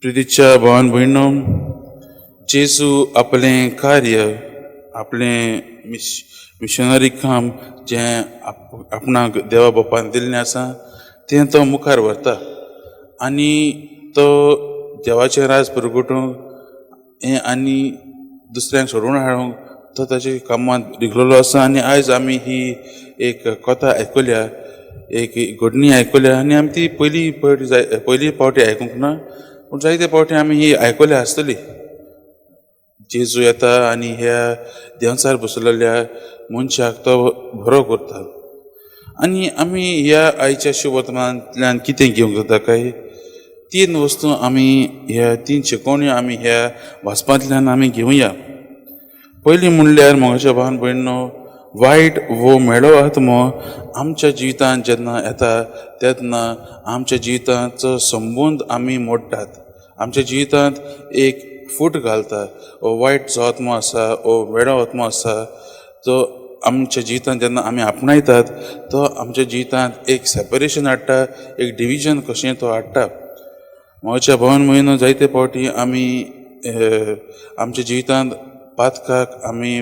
प्रितीच्या भावान भयणो, जेजू आपलें कार्य, आपलें मिशनरी काम जें आपणाक देवा बापान दिल्लें आसा तें तो मुखार व्हरता आनी तो देवाचें राज परगटूंक हें आनी दुसऱ्यांक सोडून हाडूंक तो ताच्या कामांत रिगलेलो आसा. आनी आयज आमी ही एक कथा आयकल्या, एक घडणी आयकल्या आनी आमी ती पयली फावटी आयकूंक ना, पूण जायते फावटी आमी ही आयकल्या आसतली. जेजू येता आनी ह्या देंवचार बसलेल्या मनशाक तो बरो करता. आनी आमी ह्या आयच्या शुभ वर्तमानांतल्यान कितें घेवंक जाता काय, 3 वस्तू आमी ह्या 3 शिकवण्यो आमी ह्या वाचपांतल्यान आमी घेवया. पयली म्हणल्यार म्हज्या भावान भयणो, वायट वो मेळो आत्मो आमच्या जिवितांत जेन्ना येता तेन्ना आमच्या जिविताचो संबंद आमी मोडटात. आमच्या जिवितांत एक फूट घालता. हो वायट जो आत्मो आसा, हो मेळो आत्मो आसा, तो आमच्या जिवितांत जेन्ना आमी आपणायतात तो आमच्या जिवितांत एक सेपरेशन हाडटा, एक डिविजन कशें तो हाडटा. म्हज्या भावान भयणो, जायते फावटी आमी आमच्या जिवितांत पातकाक आमी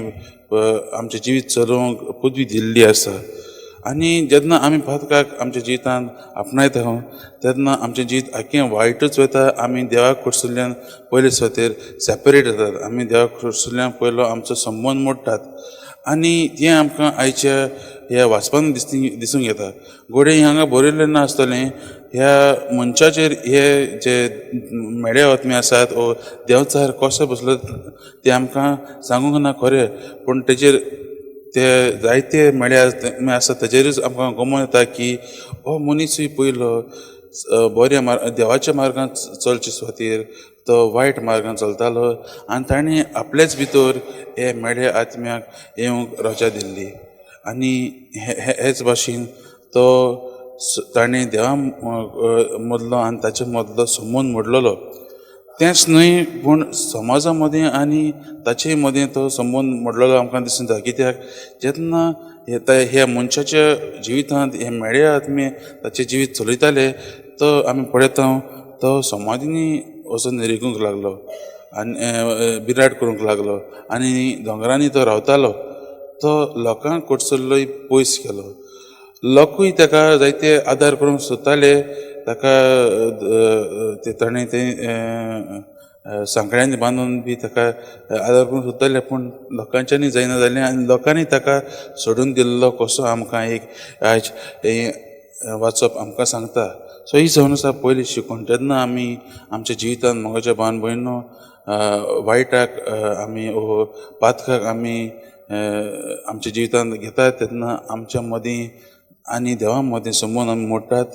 आमचें जिवीत चलोवंक पदवी दिल्ली आसा. आनी जेन्ना आमी पातकाक आमच्या जिवितांत आपणायता तेन्ना आमचें जिवीत आख्खें वायटूच वता. आमी देवाक कडसून पयले सुवातेर सेपरेट जातात. आमी देवाक कडसून पयलो आमचो संबंद मोडटात. आनी तें आमकां आयच्या ह्या वाचपान दिसूंक येता. घोडे हांगा बरयल्लें नासतलें ह्या मनशाचेर हे जे मेळे आत्मे आसात वो देंवचार कसो बसलो ते आमकां सांगूंक ना खरें, पूण तेजेर ते जायते मेळे आत्मे आसा तेजेरूच आमकां गमोन येता की हो मनीसूय पयलो बऱ्या देवाच्या मार्गांत चलचे सुवातेर तो वायट मार्गांत चलतालो आनी ताणें आपलेच भितर हे मेळे आत्म्याक येवंक रजा दिल्ली. आनी हेच भाशेन तो ताणें देवा मदलो आनी ताचे मदलो संबंद मोडलेलो. तेंच न्हय, पूण समाजा मदें आनी ताचे मदें तो संबंद मोडलेलो आमकां दिसून येता. कित्याक जेन्ना ह्या मनशाच्या जिवितांत हे मेळे आत्मे ताचें जिवीत चलयताले तो आमी पळयता तो समाधींनी वचून रिगूंक लागलो आनी बिराड करूंक लागलो आनी दोंगरांनी तो रावतालो. तो लोकांक कडसरलोय पयस केलो. लोकूय ताका जायते आदार करूंक सोदताले. ताका ताणें तें सांकळ्यांनी बांदून बी ताका आदार करूंक सोदताले, पूण लोकांच्यांनी जायना जालें आनी लोकांनी ताका सोडून दिल्लो कसो आमकां एक आयज वाचप आमकां सांगता. सो ही जावन आसा पयली शिकून. जेन्ना आमी आमच्या जिवितांत म्हज्या भावान भयणो वायटाक आमी पातकाक आमी आमच्या जिवितांत घेतात तेन्ना आमच्या मदीं आनी देवा मदें संबंद आमी मोडटात.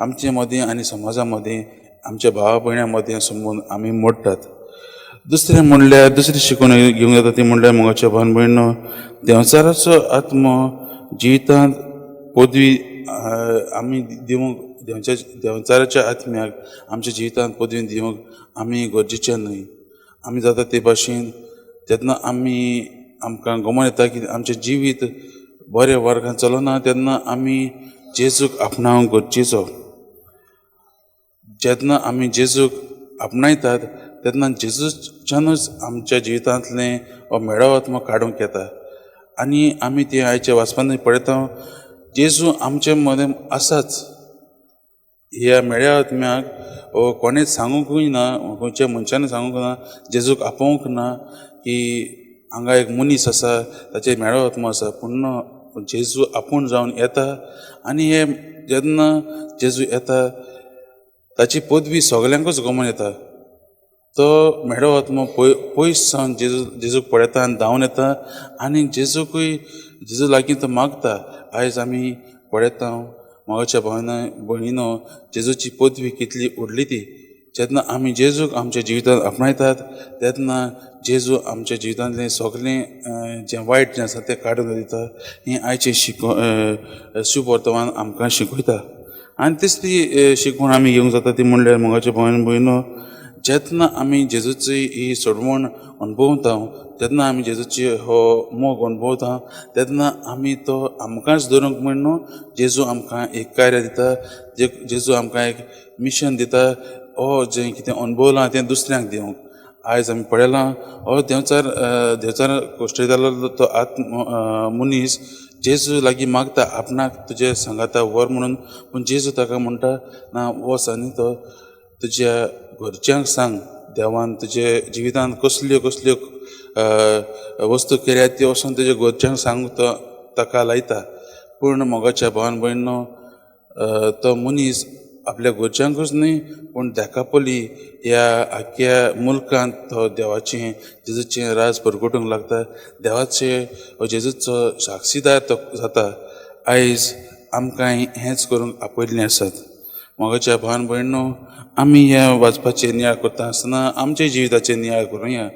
आमचे मदीं आनी समाजा मदीं आमच्या भावा भयण्यां मदीं संबंद आमी मोडटात. दुसरें म्हणल्यार दुसरी शिकून घेवंक जाता ती म्हणल्यार म्हज्या भावान भयणो, देंवचाराचो आत्मो जिवितांत पदवी आमी दिवंक देंवचाराच्या आत्म्याक आमच्या जिवितांत पदवी दिवंक आमी गरजेचें न्हय. आमी जाता ते भाशेन जेन्ना आमकां गमन येता की आमचें जिवीत बऱ्या मार्गान चलना तेन्ना आमी जेजूक आपणावंक गरजेचो. जेन्ना आमी जेजूक आपणायतात तेन्ना जेजूच्यानूच आमच्या जिवितांतलें हो मेळो आत्मो काडूंक येता. आनी आमी तें आयच्या वाचपान पळयता जेजू आमचे मदें आसाच. ह्या मेळ्या आत्म्याक कोणेंच सांगूंकूय ना, खंयच्या मनशान सांगूंक ना, जेजूक आपोवंक ना की हांगा एक मनीस आसा ताचेर मेळो आत्मो आसा, पूण जेजू आपूण जावन येता. आनी हे जेन्ना जेजू येता ताची पदवी सगल्यांकूच गमन येता. तो मेळो आत्मो पयस सावन जेजूक पळयता आनी धांवन येता आनी जेजू लागीं तो मागता. आयज आमी पळयता म्हज्या भयणीनो जेजूची पदवी कितली व्हडली ती. जेन्ना आमी जेजूक आमच्या जिवितांत आपणायतात तेन्ना जेजू आमच्या जिवितांतलें सगलें जें वायट जें आसा तें काडून दिता. हें आयचें शुभ वर्तमान आमकां शिकयता. आनी तिसरी शिकवण आमी घेवंक जाता ती म्हणल्यार म्हज्या भावान भयणो, जेन्ना आमी जेजूची ही सोडवण अणभवता तेन्ना आमी जेजूची हो मोग अणभवता तेन्ना आमी तो आमकांच धरूंक म्हणून जेजू आमकां एक कार्य दिता. जेजू आमकां एक मिशन दिता हो जें कितें अनुभवलां तें दुसऱ्यांक दिवंक. आयज आमी पळयलां हो देंवचार कोश्टे जाल्लो तो मनीस जेजू लागीं मागता आपणाक तुजे सांगाता व्हर म्हणून, पूण जेजू ताका म्हणटा ना वच आनी तो तुज्या घरच्यांक सांग देवान तुजे जिवितांत कसल्यो कसल्यो वस्तू केल्यात त्यो वचून तुज्या घरच्यांक सांगूंक तो ताका लायता. पूण मोगाच्या भावान भयणीनो, तो मनीस आपल्या घरच्यांकूच न्ही पूण देकापोली ह्या आख्या मुल्कांत तो देवाचें जेजूचें राज परगटूंक लागता. देवाचे जेजूचो साक्षीदार तो जाता. आयज आमकांय हेंच करूंक आपयल्लें आसात. मोगाच्या भावान भयणीनो, आमी ह्या वाचपाचेर नियाळ करता आसतना आमच्या जिविताचेर नियाळ करुया.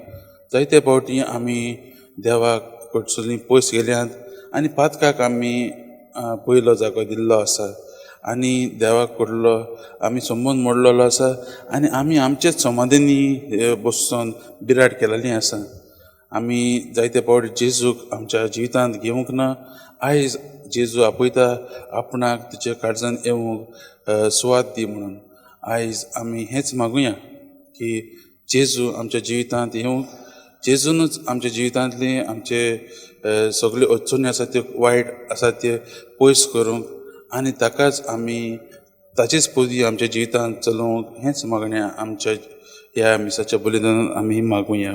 जायते फावटी आमी देवाक कडसून पयस गेल्यांत आनी पातकाक आमी पयलो जागो दिल्लो आसा आनी देवाक कडलो आमी संबंद मोडलेलो आसा आनी आमी आमचेच समाधीनी बसून बिराड केलेलीं आसा. आमी जायते फावटी जेजूक आमच्या जिवितांत घेवंक ना. आयज जेजू आपयता आपणाक तुज्या काळजांत येवंक सुवात दी म्हणून. आयज आमी हेंच मागुया की जेजू आमच्या जिवितांत येवंक, जेजूनच आमच्या जिवितांतली आमचे सगळे अडचणी आसा त्यो वायट आसा त्यो पयस करूंक आनी ताकाच आमी ताचेच पयली आमच्या जिवितांत चलोवंक हेंच मागणें आमच्या ह्या मिसाच्या बलिदानांत आमी मागुया.